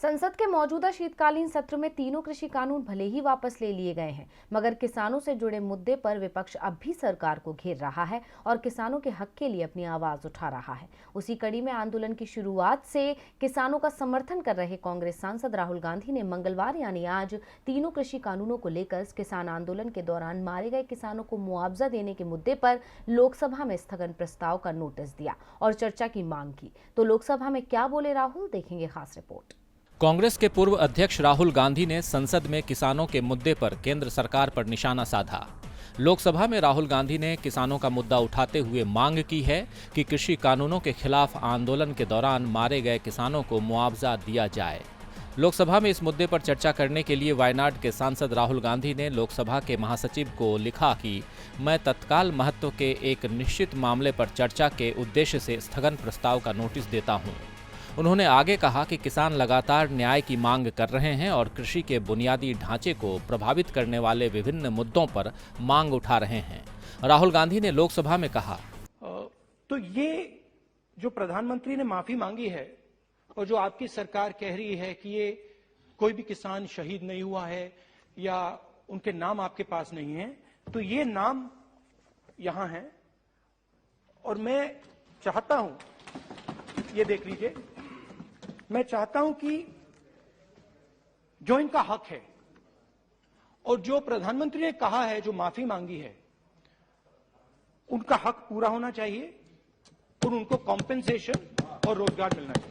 संसद के मौजूदा शीतकालीन सत्र में तीनों कृषि कानून भले ही वापस ले लिए गए हैं, मगर किसानों से जुड़े मुद्दे पर विपक्ष अब भी सरकार को घेर रहा है और किसानों के हक के लिए अपनी आवाज उठा रहा है। उसी कड़ी में आंदोलन की शुरुआत से किसानों का समर्थन कर रहे कांग्रेस सांसद राहुल गांधी ने मंगलवार यानी आज तीनों कृषि कानूनों को लेकर किसान आंदोलन के दौरान मारे गए किसानों को मुआवजा देने के मुद्दे पर लोकसभा में स्थगन प्रस्ताव का नोटिस दिया और चर्चा की मांग की। तो लोकसभा में क्या बोले राहुल, देखेंगे खास रिपोर्ट। कांग्रेस के पूर्व अध्यक्ष राहुल गांधी ने संसद में किसानों के मुद्दे पर केंद्र सरकार पर निशाना साधा। लोकसभा में राहुल गांधी ने किसानों का मुद्दा उठाते हुए मांग की है कि कृषि कानूनों के खिलाफ आंदोलन के दौरान मारे गए किसानों को मुआवजा दिया जाए। लोकसभा में इस मुद्दे पर चर्चा करने के लिए वायनाड के सांसद राहुल गांधी ने लोकसभा के महासचिव को लिखा कि मैं तत्काल महत्व के एक निश्चित मामले पर चर्चा के उद्देश्य से स्थगन प्रस्ताव का नोटिस देता हूं। उन्होंने आगे कहा कि किसान लगातार न्याय की मांग कर रहे हैं और कृषि के बुनियादी ढांचे को प्रभावित करने वाले विभिन्न मुद्दों पर मांग उठा रहे हैं। राहुल गांधी ने लोकसभा में कहा, तो ये जो प्रधानमंत्री ने माफी मांगी है और जो आपकी सरकार कह रही है कि ये कोई भी किसान शहीद नहीं हुआ है या उनके नाम आपके पास नहीं है, तो ये नाम यहां है और मैं चाहता हूं, ये देख लीजिए, मैं चाहता हूं कि जो इनका हक है और जो प्रधानमंत्री ने कहा है, जो माफी मांगी है, उनका हक पूरा होना चाहिए और उनको कॉम्पेंसेशन और रोजगार मिलना चाहिए।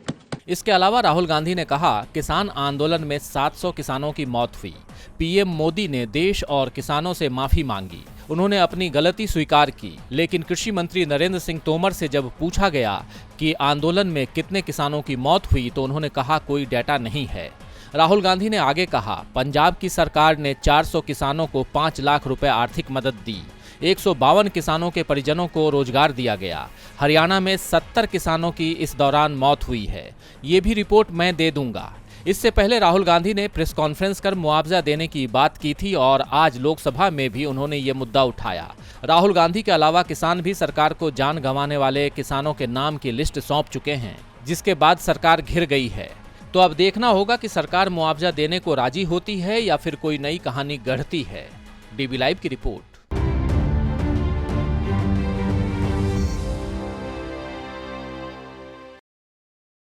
इसके अलावा राहुल गांधी ने कहा, किसान आंदोलन में 700 किसानों की मौत हुई। पीएम मोदी ने देश और किसानों से माफी मांगी। उन्होंने अपनी गलती स्वीकार की, लेकिन कृषि मंत्री नरेंद्र सिंह तोमर से जब पूछा गया कि आंदोलन में कितने किसानों की मौत हुई तो उन्होंने कहा कोई डेटा नहीं है। राहुल गांधी ने आगे कहा, पंजाब की सरकार ने 400 किसानों को 5 लाख रुपए आर्थिक मदद दी। 152 किसानों के परिजनों को रोजगार दिया गया। हरियाणा में 70 किसानों की इस दौरान मौत हुई है। ये भी रिपोर्ट मैं दे दूंगा। इससे पहले राहुल गांधी ने प्रेस कॉन्फ्रेंस कर मुआवजा देने की बात की थी और आज लोकसभा में भी उन्होंने ये मुद्दा उठाया। राहुल गांधी के अलावा किसान भी सरकार को जान गंवाने वाले किसानों के नाम की लिस्ट सौंप चुके हैं, जिसके बाद सरकार घिर गई है। तो अब देखना होगा कि सरकार मुआवजा देने को राजी होती है या फिर कोई नई कहानी गढ़ती है। डीबी लाइव की रिपोर्ट।